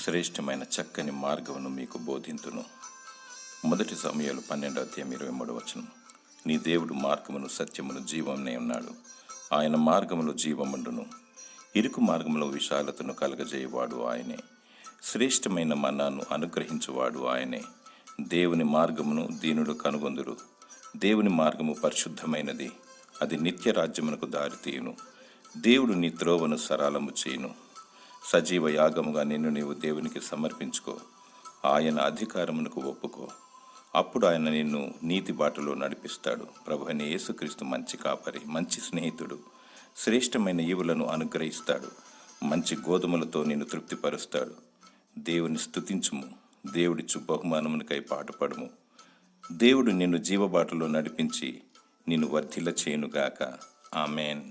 శ్రేష్టమైన చక్కని మార్గమును మీకు బోధింతును. 1 సమూయేలు 12:23. నీ దేవుడు మార్గమును సత్యమును జీవమునే ఉన్నాడు. ఆయన మార్గములు జీవముండును. ఇరుకు మార్గములో విశాలతను కలగజేయవాడు ఆయనే. శ్రేష్టమైన మన్నాను అనుగ్రహించువాడు ఆయనే. దేవుని మార్గమును దీనుడు కనుగొందురు. దేవుని మార్గము పరిశుద్ధమైనది, అది నిత్య రాజ్యమునకు దారితీయును. దేవుడు నీ త్రోవను సరళము చేయును. సజీవ యాగముగా నిన్ను నీవు దేవునికి సమర్పించుకో. ఆయన అధికారమునకు ఒప్పుకో. అప్పుడు ఆయన నిన్ను నీతి బాటలో నడిపిస్తాడు. ప్రభువైన యేసుక్రీస్తు మంచి కాపరి, మంచి స్నేహితుడు. శ్రేష్టమైన ఈవులను అనుగ్రహిస్తాడు. మంచి గోధుమలతో నిన్ను తృప్తిపరుస్తాడు. దేవుని స్తుతించుము. దేవుడిచ్చు బహుమానమునికై పాటుపడుము. దేవుడు నిన్ను జీవబాటలో నడిపించి నిన్ను వర్ధిల్ల చేయునుగాక. ఆమేన్.